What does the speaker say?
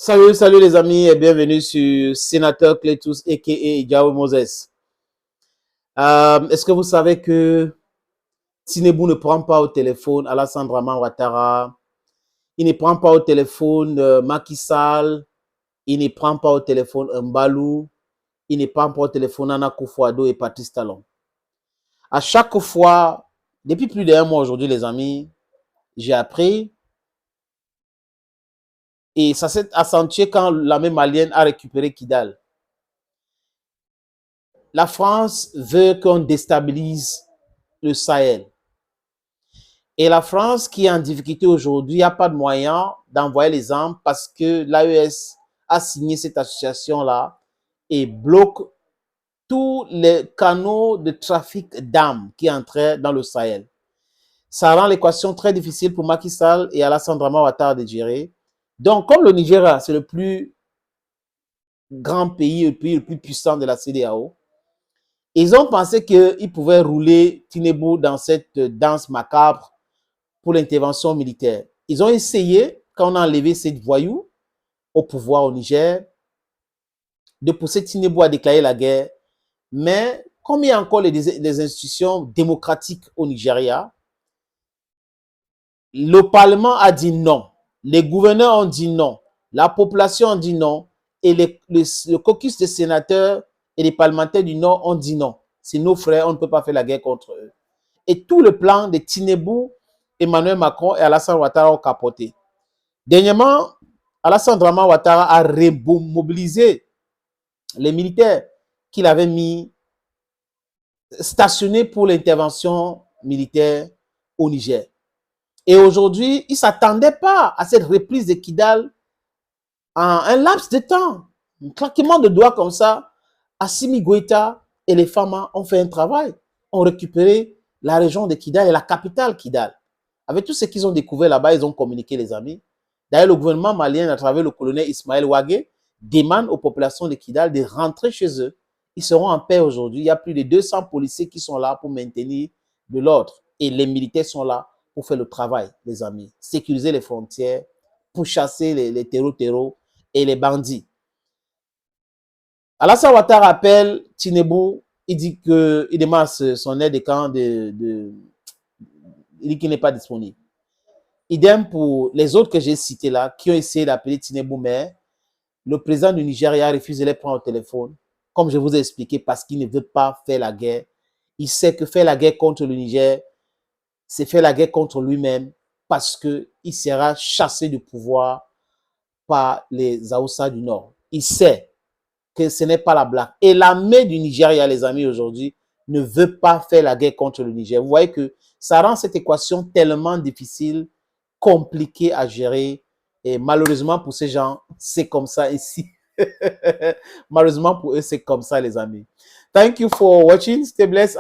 Salut, salut les amis et bienvenue sur Sénateur Cletus a.k.a. Jao Moses. Est-ce que vous savez que Tinubu ne prend pas au téléphone Alassane Draman Ouattara, il ne prend pas au téléphone Macky Sall, il ne prend pas au téléphone Mbalou, il ne prend pas au téléphone Nana Akufo-Addo et Patrice Talon. À chaque fois, depuis plus d'un mois aujourd'hui les amis, j'ai appris et ça s'est accentué quand l'armée malienne a récupéré Kidal. La France veut qu'on déstabilise le Sahel. Et la France qui est en difficulté aujourd'hui, il n'y a pas de moyen d'envoyer les armes parce que l'AES a signé cette association-là et bloque tous les canaux de trafic d'armes qui entraient dans le Sahel. Ça rend l'équation très difficile pour Macky Sall et Alassane Draman Ouattara de gérer. Donc, comme le Nigeria, c'est le plus grand pays, le plus puissant de la CEDEAO, ils ont pensé qu'ils pouvaient rouler Tinubu dans cette danse macabre pour l'intervention militaire. Ils ont essayé, quand on a enlevé ces voyous au pouvoir au Niger, de pousser Tinubu à déclarer la guerre. Mais comme il y a encore les institutions démocratiques au Nigeria, le Parlement a dit non. Les gouverneurs ont dit non. La population a dit non. Et le caucus des sénateurs et des parlementaires du Nord ont dit non. C'est nos frères, on ne peut pas faire la guerre contre eux. Et tout le plan de Tinubu, Emmanuel Macron et Alassane Ouattara ont capoté. Dernièrement, Alassane Draman Ouattara a remobilisé les militaires qu'il avait mis stationnés pour l'intervention militaire au Niger. Et aujourd'hui, il ne s'attendait pas à cette reprise de Kidal en un laps de temps. Un claquement de doigts comme ça, Assimi Goïta et les Fama ont fait un travail, ont récupéré la région de Kidal et la capitale Kidal. Avec tout ce qu'ils ont découvert là-bas, ils ont communiqué, les amis. D'ailleurs, le gouvernement malien, à travers le colonel Ismaël Ouagé, demande aux populations de Kidal de rentrer chez eux. Ils seront en paix aujourd'hui. Il y a plus de 200 policiers qui sont là pour maintenir de l'ordre. Et les militaires sont là pour faire le travail, les amis. Sécuriser les frontières, pour chasser les terreaux et les bandits. Alassane Ouattara appelle Tinubu, il dit qu'il demande son aide de camp il dit qu'il n'est pas disponible. Idem pour les autres que j'ai cités là, qui ont essayé d'appeler Tinubu, mais le président du Nigeria a refusé de les prendre au téléphone, comme je vous ai expliqué, parce qu'il ne veut pas faire la guerre. Il sait que faire la guerre contre le Niger, c'est faire la guerre contre lui-même, parce qu'il sera chassé du pouvoir par les Aoussa du Nord. Il sait que ce n'est pas la blague. Et l'armée du Nigeria, les amis, aujourd'hui, ne veut pas faire la guerre contre le Niger. Vous voyez que ça rend cette équation tellement difficile, compliquée à gérer. Et malheureusement pour ces gens, c'est comme ça ici. Malheureusement pour eux, c'est comme ça, les amis. Thank you for watching. Stay blessed.